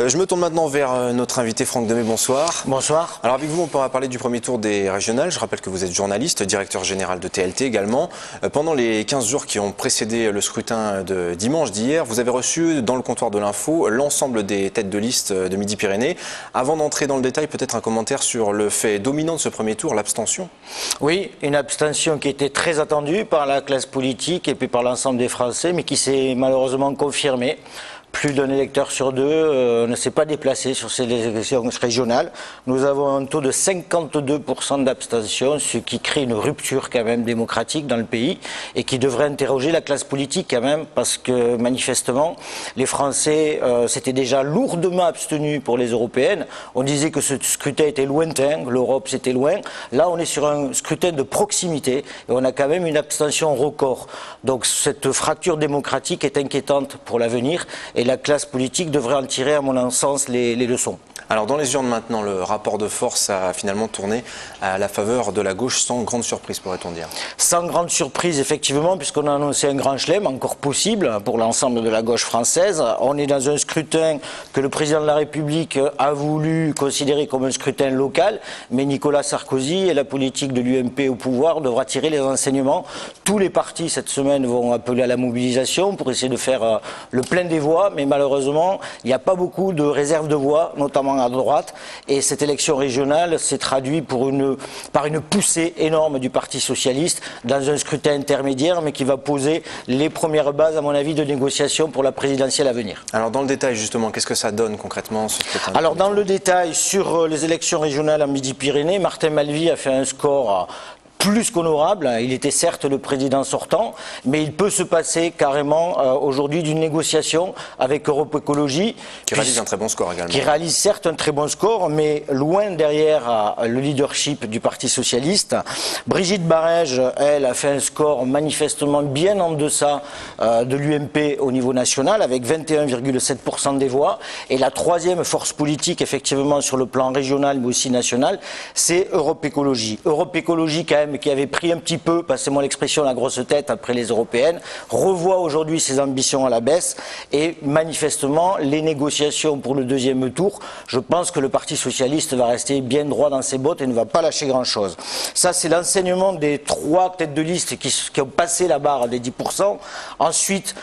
Je me tourne maintenant vers notre invité Franck Demey, bonsoir. Bonsoir. Alors avec vous, on pourra parler du premier tour des régionales. Je rappelle que vous êtes journaliste, directeur général de TLT également. Pendant les 15 jours qui ont précédé le scrutin de dimanche d'hier, vous avez reçu dans le comptoir de l'info l'ensemble des têtes de liste de Midi-Pyrénées. Avant d'entrer dans le détail, peut-être un commentaire sur le fait dominant de ce premier tour, l'abstention. Oui, une abstention qui était très attendue par la classe politique et puis par l'ensemble des Français, mais qui s'est malheureusement confirmée. Plus d'un électeur sur deux ne s'est pas déplacé sur ces élections régionales. Nous avons un taux de 52% d'abstention, ce qui crée une rupture quand même démocratique dans le pays et qui devrait interroger la classe politique quand même, parce que manifestement les Français s'étaient déjà lourdement abstenus pour les européennes. On disait que ce scrutin était lointain, l'Europe c'était loin. Là on est sur un scrutin de proximité et on a quand même une abstention record. Donc cette fracture démocratique est inquiétante pour l'avenir. Et la classe politique devrait en tirer, à mon sens, les leçons. Alors dans les urnes maintenant, le rapport de force a finalement tourné à la faveur de la gauche sans grande surprise, pourrait-on dire. Sans grande surprise, effectivement, puisqu'on a annoncé un grand chelem, encore possible pour l'ensemble de la gauche française. On est dans un scrutin que le président de la République a voulu considérer comme un scrutin local, mais Nicolas Sarkozy et la politique de l'UMP au pouvoir devra tirer les enseignements. Tous les partis cette semaine vont appeler à la mobilisation pour essayer de faire le plein des voix, mais malheureusement, il n'y a pas beaucoup de réserves de voix, notamment à droite, et cette élection régionale s'est traduite par une poussée énorme du Parti socialiste dans un scrutin intermédiaire, mais qui va poser les premières bases, à mon avis, de négociation pour la présidentielle à venir. Alors dans le détail justement, qu'est-ce que ça donne concrètement ce scrutin? Alors dans le détail, sur les élections régionales en Midi-Pyrénées, Martin Malvy a fait un score plus qu'honorable. Il était certes le président sortant, mais il peut se passer carrément aujourd'hui d'une négociation avec Europe Écologie. Qui réalise un très bon score également. Qui réalise certes un très bon score, mais loin derrière le leadership du Parti Socialiste. Brigitte Barège, elle, a fait un score manifestement bien en deçà de l'UMP au niveau national, avec 21,7% des voix. Et la troisième force politique, effectivement, sur le plan régional, mais aussi national, c'est Europe Écologie. Europe Écologie, quand même, qui avait pris un petit peu, passez-moi l'expression, la grosse tête après les européennes, revoit aujourd'hui ses ambitions à la baisse et manifestement les négociations pour le deuxième tour, je pense que le Parti Socialiste va rester bien droit dans ses bottes et ne va pas lâcher grand-chose. Ça, c'est l'enseignement des trois têtes de liste qui ont passé la barre des 10%. Ensuite,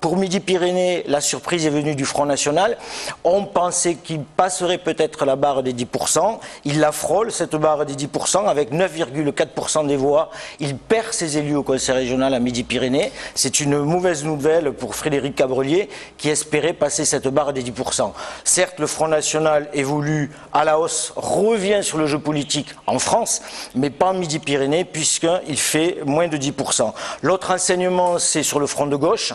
pour Midi-Pyrénées, la surprise est venue du Front National. On pensait qu'il passerait peut-être la barre des 10%. Il la frôle, cette barre des 10%, avec 9,4% des voix. Il perd ses élus au Conseil régional à Midi-Pyrénées. C'est une mauvaise nouvelle pour Frédéric Cabrelier, qui espérait passer cette barre des 10%. Certes, le Front National évolue à la hausse, revient sur le jeu politique en France, mais pas en Midi-Pyrénées, puisqu'il fait moins de 10%. L'autre enseignement, c'est sur le front de gauche.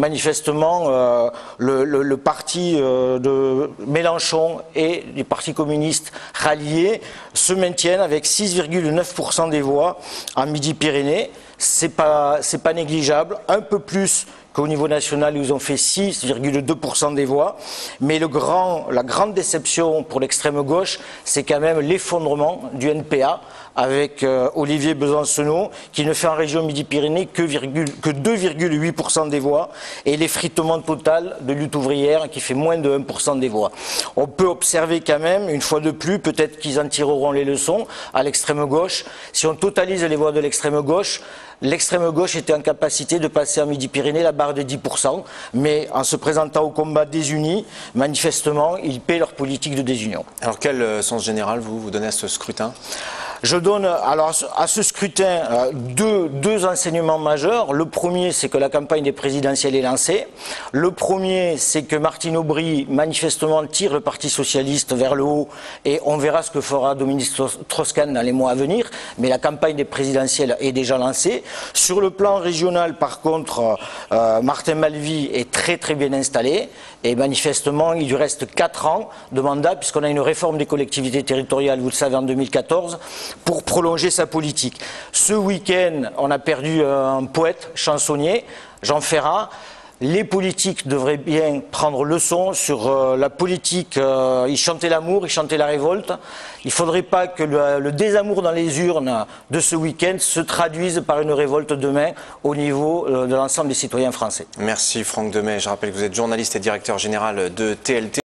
Manifestement, le parti de Mélenchon et les partis communistes ralliés se maintiennent avec 6,9% des voix en Midi-Pyrénées. C'est pas négligeable, un peu plus qu'au niveau national, ils ont fait 6,2% des voix. Mais la grande déception pour l'extrême gauche, c'est quand même l'effondrement du NPA avec Olivier Besancenot, qui ne fait en région Midi-Pyrénées que 2,8% des voix, et l'effritement total de Lutte ouvrière, qui fait moins de 1% des voix. On peut observer quand même, une fois de plus, peut-être qu'ils en tireront les leçons à l'extrême gauche. Si on totalise les voix de l'extrême gauche était en capacité de passer en Midi-Pyrénées la barre des 10%, mais en se présentant au combat désunis, manifestement, ils paient leur politique de désunion. Alors quel sens général vous donnez à ce scrutin ? Je donne alors à ce scrutin deux enseignements majeurs. Le premier, c'est que la campagne des présidentielles est lancée. Le premier, c'est que Martine Aubry, manifestement, tire le Parti Socialiste vers le haut, et on verra ce que fera Dominique Strauss-Kahn dans les mois à venir. Mais la campagne des présidentielles est déjà lancée. Sur le plan régional, par contre, Martin Malvy est très très bien installé, et manifestement, il lui reste 4 ans de mandat, puisqu'on a une réforme des collectivités territoriales, vous le savez, en 2014, pour prolonger sa politique. Ce week-end, on a perdu un poète, chansonnier, Jean Ferrat. Les politiques devraient bien prendre leçon sur la politique. Ils chantaient l'amour, ils chantaient la révolte. Il ne faudrait pas que le désamour dans les urnes de ce week-end se traduise par une révolte demain au niveau de l'ensemble des citoyens français. Merci Franck Demey. Je rappelle que vous êtes journaliste et directeur général de TLT.